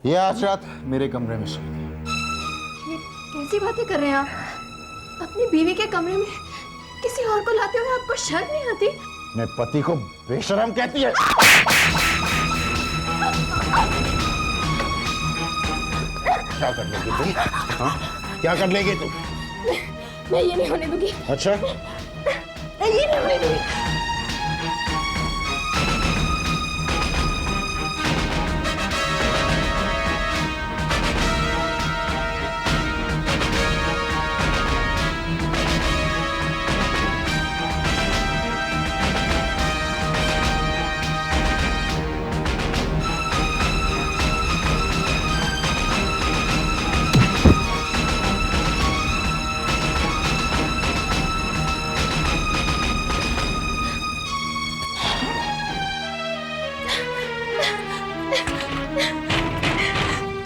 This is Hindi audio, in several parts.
ये आज रात मेरे कमरे में सोएगी। ये कैसी बातें कर रहे हैं आप? अपनी बीवी के कमरे में किसी और को लाते हुए आपको शर्म नहीं आती? मैं पति को बेशरम कहती है? क्या कर लेगी तुम? हाँ? क्या कर लेगी तुम? मैं ये नहीं होने दूंगी। अच्छा, मैं ये नहीं होने दूंगी।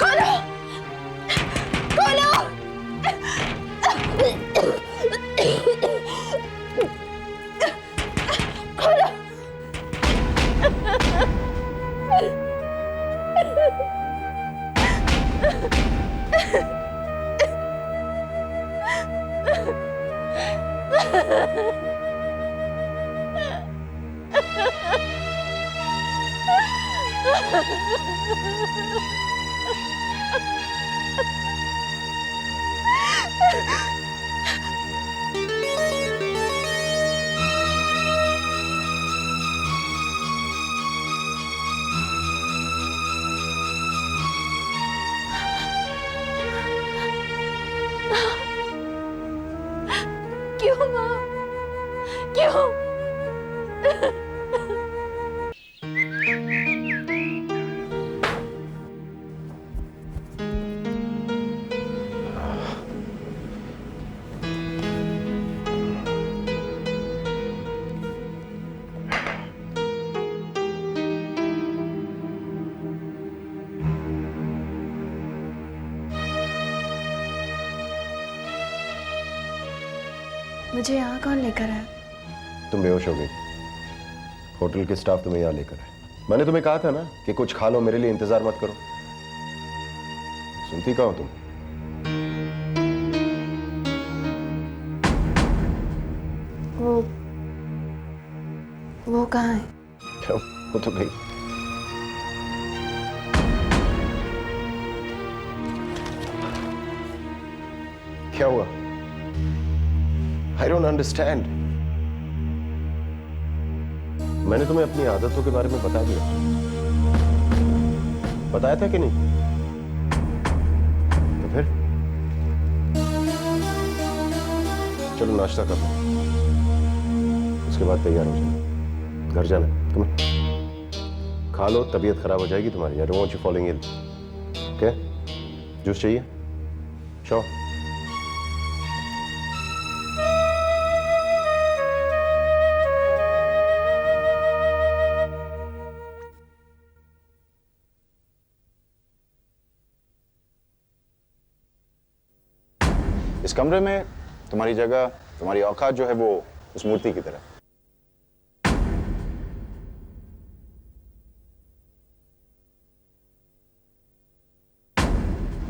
खोलो! खोलो! खोलो! क्यों माँ? क्यों? मुझे यहाँ कौन लेकर आया? तुम बेहोश हो गई। होटल के स्टाफ तुम्हें यहाँ लेकर आए। मैंने तुम्हें कहा था ना कि कुछ खा लो, मेरे लिए इंतजार मत करो। सुनती कहाँ हो तुम? वो कहाँ है? क्यों? वो तो गई। क्या हुआ? I don't understand. मैंने तुम्हें अपनी आदतों के बारे में बता दिया। बताया था कि नहीं? तो फिर चलो नाश्ता कर लो, उसके बाद तैयार हो जाओ, घर जाना है तुम्हें। खा लो, तबीयत खराब हो जाएगी तुम्हारी। I don't want you falling ill. Okay? Juice चाहिए? Sure. इस कमरे में तुम्हारी जगह, तुम्हारी औकात जो है वो उस मूर्ति की तरह।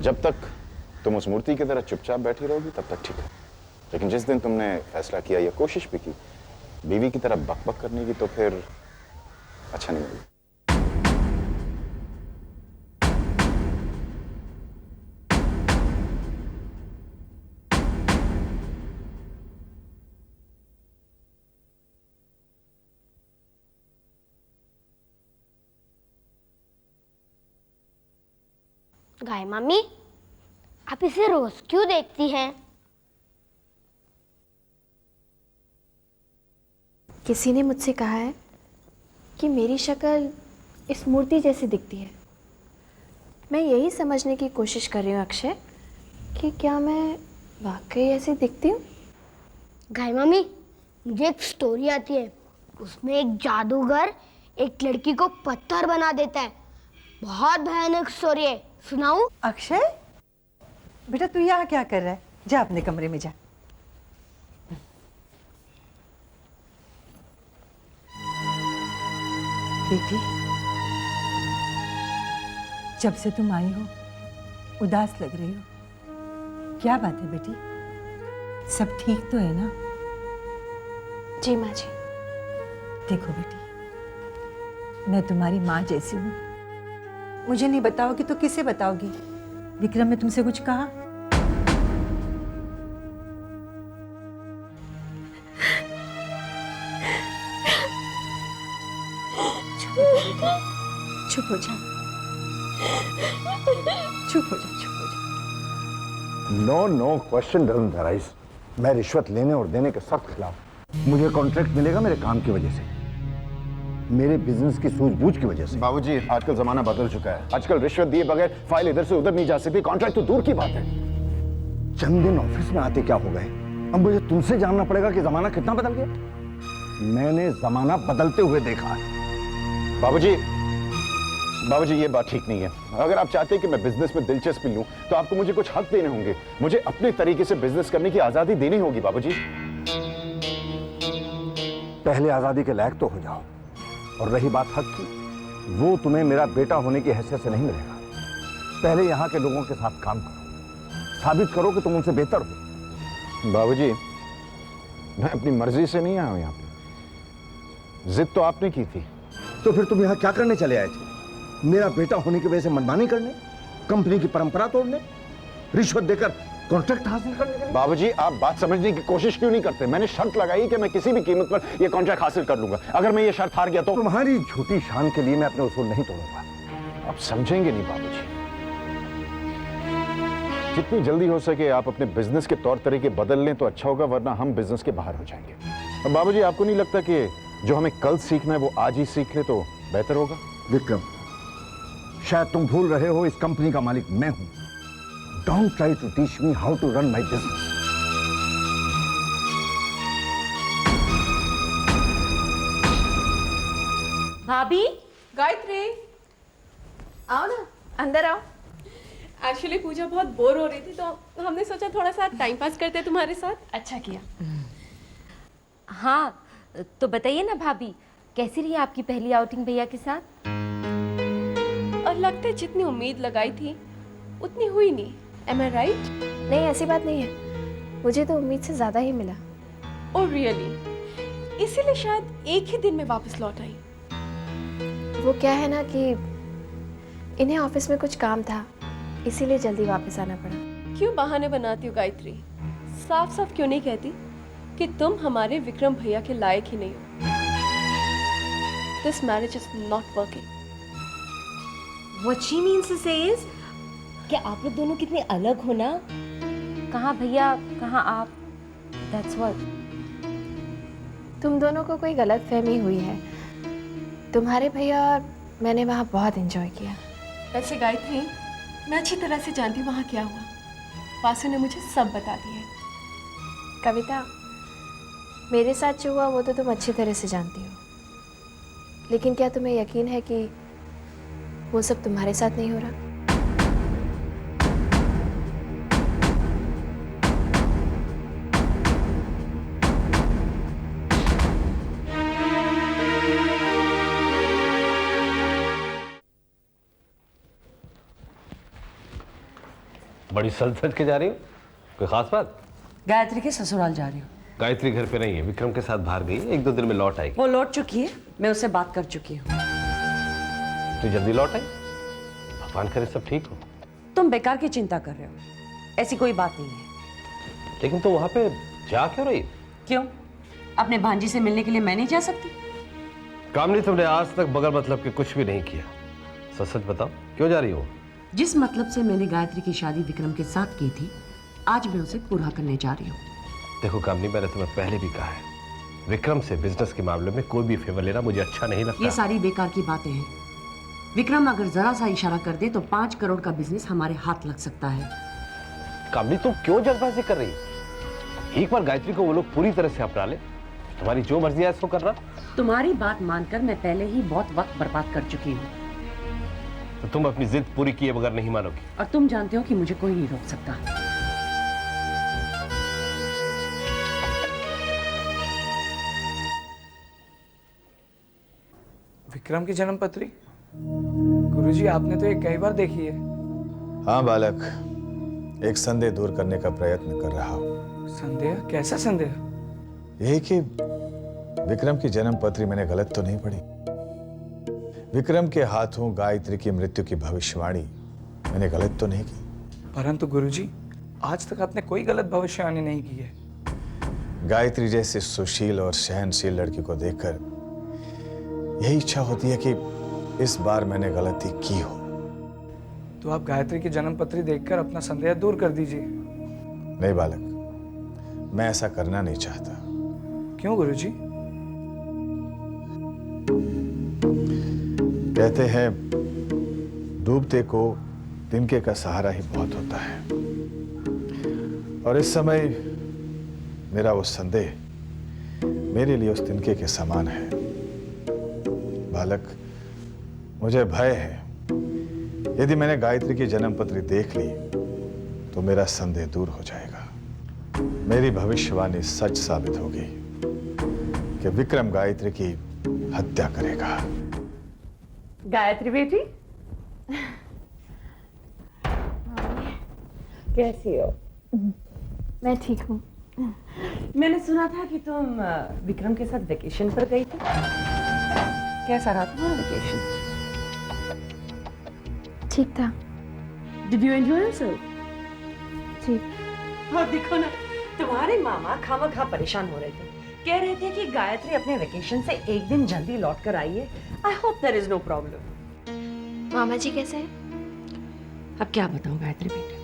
जब तक तुम उस मूर्ति की तरह चुपचाप बैठी रहोगी तब तक ठीक है, लेकिन जिस दिन तुमने फैसला किया या कोशिश भी की बीवी की तरह बक-बक करने की, तो फिर अच्छा नहीं होगा। गाय मम्मी, आप इसे रोज क्यों देखती हैं? किसी ने मुझसे कहा है कि मेरी शक्ल इस मूर्ति जैसी दिखती है। मैं यही समझने की कोशिश कर रही हूँ अक्षय कि क्या मैं वाकई ऐसी दिखती हूँ। गाय मम्मी, मुझे एक स्टोरी आती है। उसमें एक जादूगर एक लड़की को पत्थर बना देता है। बहुत भयानक स्टोरी है, सुनाऊं? अक्षय, बेटा तू यहाँ क्या कर रहा है? जा अपने कमरे में जा। बेटी, जब से तुम आई हो उदास लग रही हो। क्या बात है बेटी, सब ठीक तो है ना? जी माँ जी। देखो बेटी, मैं तुम्हारी माँ जैसी हूँ। मुझे नहीं बताओगी तो किसे बताओगी? विक्रम ने तुमसे कुछ कहा? चुप हो जा, चुप हो जा, चुप हो जा। No question doesn't arise. मैं रिश्वत लेने और देने के सख्त खिलाफ। मुझे कॉन्ट्रैक्ट मिलेगा मेरे काम की वजह से, मेरे बिजनेस की सूझबूझ की वजह से। बाबूजी, आजकल जमाना बदल चुका है। आजकल रिश्वत दिए बगैर फाइल इधर से उधर नहीं जा सकती, कॉन्ट्रैक्ट तो दूर की बात है। चंद दिन ऑफिस में आते क्या हो गए, अब मुझे तुमसे जानना पड़ेगा कि जमाना कितना बदल गया। मैंने जमाना बदलते हुए देखा है। बाबूजी ये बात ठीक नहीं है। अगर आप चाहते हैं कि मैं बिजनेस में दिलचस्पी लूं तो आपको मुझे कुछ हक देने होंगे। मुझे अपने तरीके से बिजनेस करने की आजादी देनी होगी बाबूजी। पहले आजादी के लायक तो हो जाओ, और रही बात हक की, वो तुम्हें मेरा बेटा होने की हैसियत से नहीं मिलेगा। पहले यहां के लोगों के साथ काम करो, साबित करो कि तुम उनसे बेहतर हो। बाबूजी, मैं अपनी मर्जी से नहीं आया हूं यहाँ पे, जिद तो आपने की थी। तो फिर तुम यहां क्या करने चले आए थे? मेरा बेटा होने की वजह से मनमानी करने, कंपनी की परंपरा तोड़ने, रिश्वत देकर कॉन्ट्रैक्ट हासिल करने के लिए? बाबूजी, आप बात समझने की कोशिश क्यों नहीं करते? मैंने शर्त लगाई कि मैं किसी भी कीमत पर यह कॉन्ट्रैक्ट हासिल कर लूंगा। अगर मैं ये शर्त हार गया तो तुम्हारी झूठी शान के लिए मैं अपने उसूल नहीं तोड़ूंगा। आप समझेंगे नहीं बाबूजी। जितनी जल्दी हो सके आप अपने बिजनेस के तौर तरीके बदल लें तो अच्छा होगा, वरना हम बिजनेस के बाहर हो जाएंगे। और बाबूजी, आपको नहीं लगता कि जो हमें कल सीखना है वो आज ही सीख ले तो बेहतर होगा? विक्रम, शायद तुम भूल रहे हो, इस कंपनी का मालिक मैं हूं। Don't try to teach me how to run my business. भाभी, गायत्री, आओ ना, अंदर आओ। एक्चुअली पूजा बहुत बोर हो रही थी तो हमने सोचा थोड़ा सा टाइम पास करते तुम्हारे साथ। अच्छा किया। हाँ तो बताइए ना भाभी, कैसी रही आपकी पहली आउटिंग भैया के साथ? और लगता है जितनी उम्मीद लगाई थी उतनी हुई नहीं। एम आई राइट? नहीं, ऐसी बात नहीं है, मुझे तो उम्मीद से ज़्यादा ही मिला। Oh really? इसीलिए शायद एक ही दिन में वापस लौट आई। वो क्या है ना कि इन्हें ऑफिस में कुछ काम था, इसीलिए जल्दी वापस आना पड़ा। क्यों बहाने बनाती हो गायत्री? साफ साफ क्यों नहीं कहती कि तुम हमारे विक्रम भैया के लायक ही नहीं हो? This marriage is not working. What she means to say is कि आप लोग दोनों कितने अलग हो ना। कहाँ भैया, कहाँ आप। That's what. तुम दोनों को कोई गलत फहमी हुई है। तुम्हारे भैया और मैंने वहाँ बहुत एंजॉय किया। वैसे गायत्री, मैं अच्छी तरह से जानती हूँ वहाँ क्या हुआ। वासु ने मुझे सब बता दिया है। कविता, मेरे साथ जो हुआ वो तो तुम अच्छी तरह से जानती हो, लेकिन क्या तुम्हें यकीन है कि वो सब तुम्हारे साथ नहीं हो रहा? बड़ी सज के जा रही हो, कोई खास बात? गायत्री के ससुराल जा रही हूँ। गायत्री घर पे नहीं है, विक्रम के साथ बाहर गई, एक दो दिन में लौट आएगी। वो लौट चुकी है, मैं उससे बात कर चुकी हूँ। तो जल्दी लौट आई, भगवान करे सब ठीक हो। तुम बेकार की चिंता कर रहे हो, ऐसी कोई बात नहीं है। लेकिन तुम वहां पे जा क्यों रही? क्यों? अपने भांजी से मिलने के लिए मैं नहीं जा सकती? कामनी, तुमने आज तक बगैर मतलब के कुछ भी नहीं किया। सच सच बताओ, क्यों जा रही हो? जिस मतलब से मैंने गायत्री की शादी विक्रम के साथ की थी, आज मैं उसे पूरा करने जा रही हूँ। देखो कामनी, मैंने तुम्हें पहले भी कहा है, विक्रम से बिजनेस के मामले में कोई भी फेवर लेना मुझे अच्छा नहीं लगता। ये सारी बेकार की बातें हैं। विक्रम अगर जरा सा इशारा कर दे तो 5 करोड़ का बिजनेस हमारे हाथ लग सकता है। कामनी, तुम क्यों जल्दबाजी कर रही हो? एक बार गायत्री को वो लोग पूरी तरह से अपना ले, तुम्हारी जो मर्जी है इसको करना। तुम्हारी बात मानकर मैं पहले ही बहुत वक्त बर्बाद कर चुकी हूँ। तो तुम अपनी जिद पूरी किए बगैर नहीं मानोगी। और तुम जानते हो कि मुझे कोई नहीं रोक सकता। विक्रम की जन्म पत्री? गुरुजी, आपने तो ये कई बार देखी है। हाँ बालक, एक संदेह दूर करने का प्रयत्न कर रहा हूं। संदेह? कैसा संदेह? यही कि विक्रम की जन्म पत्री मैंने गलत तो नहीं पढ़ी। विक्रम के हाथों गायत्री की मृत्यु की भविष्यवाणी मैंने गलत तो नहीं की। परंतु गुरुजी, आज तक आपने कोई गलत भविष्यवाणी नहीं की है। गायत्री जैसे सुशील और सहनशील लड़की को देखकर यही इच्छा होती है कि इस बार मैंने गलती की हो। तो आप गायत्री की जन्म पत्री देखकर अपना संदेह दूर कर दीजिए। नहीं बालक, मैं ऐसा करना नहीं चाहता। क्यों गुरुजी? कहते हैं डूबते को तिनके का सहारा ही बहुत होता है, और इस समय मेरा वो संदेह मेरे लिए उस तिनके के समान है। बालक, मुझे भय है यदि मैंने गायत्री की जन्म पत्री देख ली तो मेरा संदेह दूर हो जाएगा। मेरी भविष्यवाणी सच साबित होगी कि विक्रम गायत्री की हत्या करेगा। गायत्री बेटी, कैसी हो? मैं ठीक हूँ। मैंने सुना था कि तुम विक्रम के साथ वेकेशन पर गई थी। कैसा रहा तुम्हारा वेकेशन? ठीक था। Did you enjoy yourself? जी। और देखो ना, तुम्हारे मामा खामखा परेशान हो रहे थे। कह रहे थे कि गायत्री अपने वेकेशन से एक दिन जल्दी लौट कर आई है। I hope there is no problem. मामा जी कैसे हैं? अब क्या बताऊं गायत्री बेटे,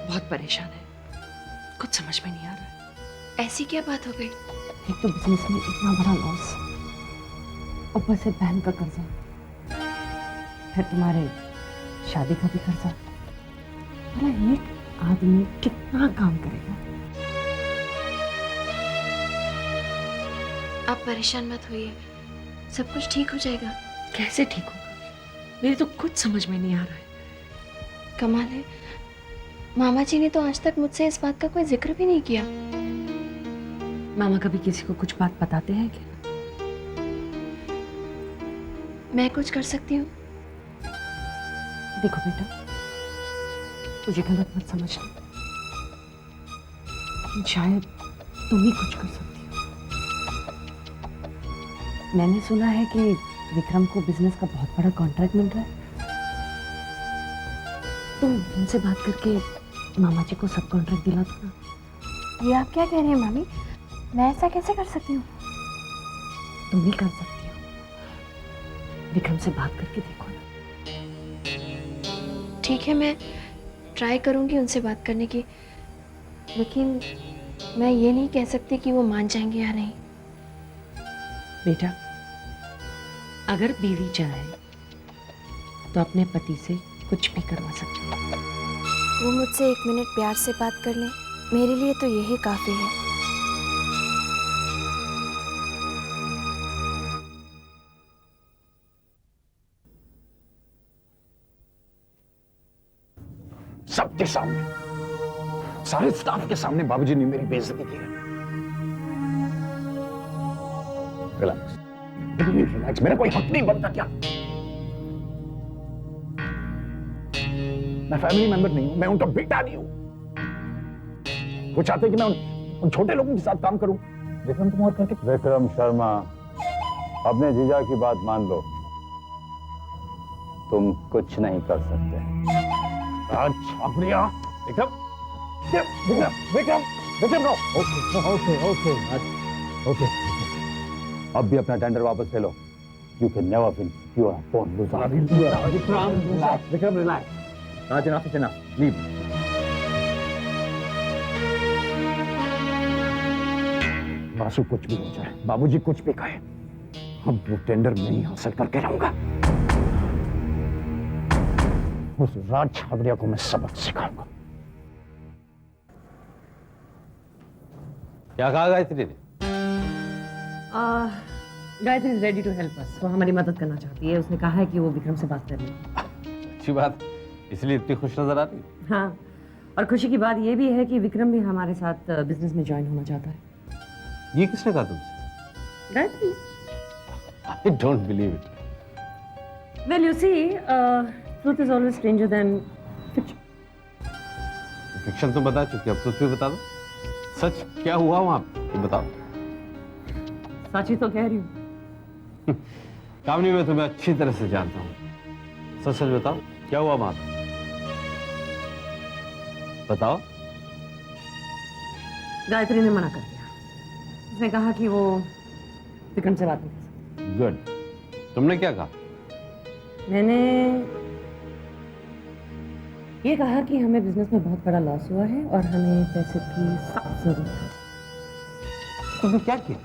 बहुत परेशान है, कुछ समझ में नहीं आ रहा है। ऐसी क्या बात हो गई? एक तो बिजनेस में इतना बड़ा लॉस, ऊपर से बहन का कर्जा, फिर तुम्हारे शादी का भी कर्जा। भला एक आदमी कितना काम करेगा? आप परेशान मत होइए, सब कुछ ठीक हो जाएगा। कैसे ठीक होगा? मेरी तो कुछ समझ में नहीं आ रहा है। कमाल है, मामा जी ने तो आज तक मुझसे इस बात का कोई जिक्र भी नहीं किया। मामा कभी किसी को कुछ बात बताते हैं क्या? मैं कुछ कर सकती हूँ? देखो बेटा, मुझे गलत मत समझना, लेकिन शायद तुम ही कुछ कर सकती हो। मैंने सुना है कि विक्रम को बिजनेस का बहुत बड़ा कॉन्ट्रैक्ट मिल रहा है। तुम उनसे बात करके मामा जी को सब कॉन्ट्रैक्ट दिला दो ना। ये आप क्या कह रही हैं मामी? मैं ऐसा कैसे कर सकती हूँ? तुम भी कर सकती हो, विक्रम से बात करके देखो ना। ठीक है, मैं ट्राई करूँगी उनसे बात करने की, लेकिन मैं ये नहीं कह सकती कि वो मान जाएंगे या नहीं। बेटा, अगर बीवी चाहे तो अपने पति से कुछ भी करवा सकती है। वो मुझसे 1 मिनट प्यार से बात कर लें, मेरे लिए तो यही काफी है। सबके सामने, सारे स्टाफ के सामने बाबूजी ने मेरी बेइज्जती की है। रिलैक्स, रिलैक्स, मेरा कोई हक नहीं बनता क्या? मैं फैमिली मेंबर नहीं हूं, मैं उनका बेटा नहीं हूं। वो चाहते कि मैं उन छोटे लोगों के साथ काम करूं। विक्रम तुम और करके। विक्रम शर्मा, अपने जीजा की बात मान लो, तुम कुछ नहीं कर सकते। Chhapariya, Vikram, Vikram, Vikram, Vikram, no. Okay, okay, okay. अब भी अपना टेंडर वापस ले लो। You can never win. You are born loser. Vikram, relax. Not enough is enough. Leave. Basu कुछ भी हो जाए, बाबूजी कुछ भी कहे, अब वो टेंडर मैं ही हासिल करके रहूंगा। उस राज छाबड़िया को मैं सबक सिखाऊंगा। क्या कहा गायत्री ने? Gayatri is ready to help us. वो हमारी मदद करना चाहती है। उसने कहा है कि वो विक्रम से बात कर रही है। अच्छी बात, इसलिए इतनी खुश नजर आ रही। हाँ, और खुशी की बात ये भी है कि विक्रम भी हमारे साथ बिजनेस में ज्वाइन होना चाहता है। ये किसने कहा तुमसे? Gayatri. I don't believe it. Well, you see, truth is always stranger than fiction. Fiction तो बता चुकी, अब ट्रुथ भी बता दो। सच क्या हुआ वहां, ये बताओ। सच ही तो कह रही हूँ। कामनी, मैं तुम्हें अच्छी तरह से जानता हूँ, सच सच बताओ क्या हुआ वहां, बताओ। गायत्री ने मना कर दिया। उसने कहा कि वो विक्रम से बात नहीं कर सकती। गुड। तुमने क्या कहा? मैंने ये कहा कि हमें बिजनेस में बहुत बड़ा लॉस हुआ है और हमें पैसे की सख्त जरूरत है। तुमने क्या किया?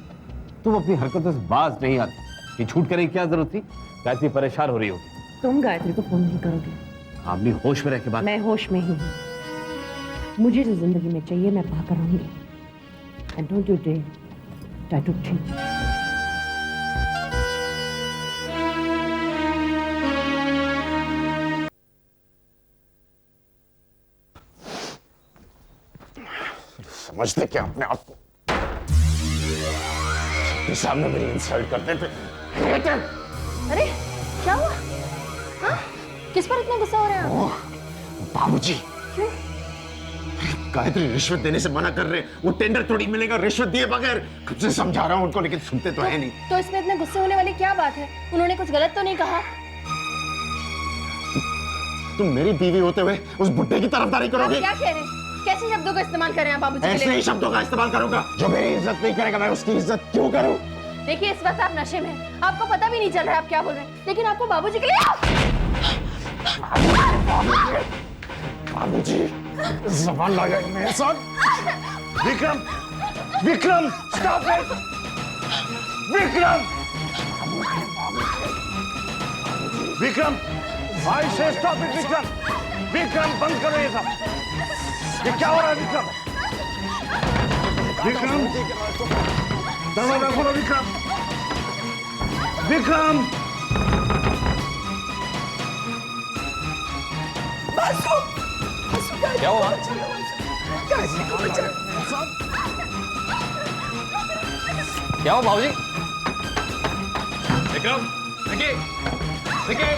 तुम अपनी हरकतों से बाज नहीं आती, ये छूट करने की क्या जरूरत थी? गायत्री परेशान हो रही होगी। तुम गायत्री को फोन नहीं करोगे? आपने होश में रह के बात। मैं होश में ही हूँ। मुझे जो जिंदगी में चाहिए मैं पा कर रहूंगी। And don't you dare try to change it. समझते क्या अपने आप को? सबके सामने मेरी इंसल्ट करते थे। अरे क्या हुआ? हाँ? किस पर इतना गुस्सा हो रहे हैं आप? बाबूजी, क्यों? गायत्री रिश्वत देने से मना कर रहे, वो टेंडर थोड़ी मिलेगा रिश्वत दिए बगैर। कब से समझा रहा हूँ उनको, लेकिन सुनते तो है नहीं। तो इसमें इतने गुस्से होने वाली क्या बात है? उन्होंने कुछ गलत तो नहीं कहा? तुम मेरी बीवी होते हुए उस बुड्ढे की तरफदारी करोगे? आप क्या कह रहे हैं? कैसे शब्दों का इस्तेमाल कर रहे हैं आप बाबूजी के लिए? ऐसे ही शब्दों का इस्तेमाल करूंगा। जो मेरी इज्जत नहीं करेगा मैं उसकी इज्जत क्यों करूं? देखिए, इस वक्त आप नशे में हैं। आपको पता भी नहीं चल रहा है आप क्या बोल रहे हैं, लेकिन आपको बाबूजी के लिए बाबूजी ज़बान लगाई मेरे साथ। Vikram, Vikram, stop it! Vikram, Vikram, I say stop it Vikram. Vikram, बंद करो ये सब। ये क्या हो रहा है विक्रम? विक्रम, दरवाजा खोलो विक्रम। विक्रम, क्या हुआ? क्या हुआ बाबूजी? विक्रम, देखिए, देखिए।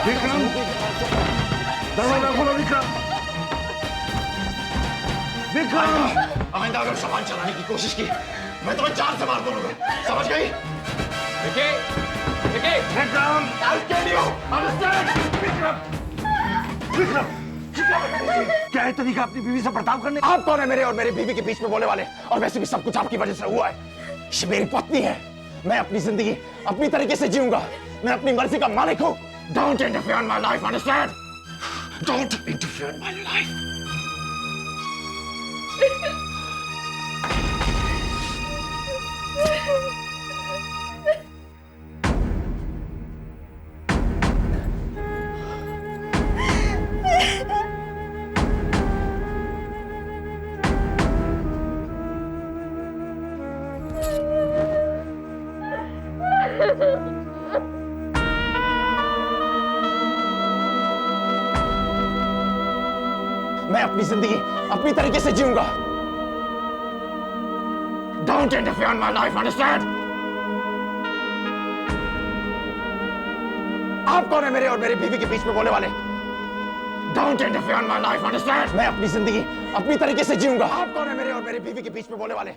विक्रम, दरवाजा खोलो विक्रम। विक्रम, आइंदा अगर सामान चलाने की कोशिश की मैं तुम्हें जान से मार दूंगा, समझ गई? देखिए, देखिए। Vikram, I'll kill you, understand? Vikram, Vikram, क्या है तरीका अपनी बीवी से बर्ताव करने? आप कौन है मेरे और मेरी बीवी के बीच में बोलने वाले? और वैसे भी सब कुछ आपकी वजह से हुआ है। ये मेरी पत्नी है, मैं अपनी जिंदगी अपनी तरीके से जीऊंगा। मैं अपनी मर्जी का मालिक हूँ। Don't interfere in my life, understand? Don't interfere in my life. मैं अपनी जिंदगी अपनी तरीके से जीऊंगा। Don't interfere in my life, understand? आप कौन है मेरे और मेरी बीवी के बीच में बोलने वाले? Don't interfere in my life, understand? मैं अपनी जिंदगी अपनी तरीके से जीऊंगा। आप कौन है मेरे और मेरी बीवी के बीच में बोलने वाले?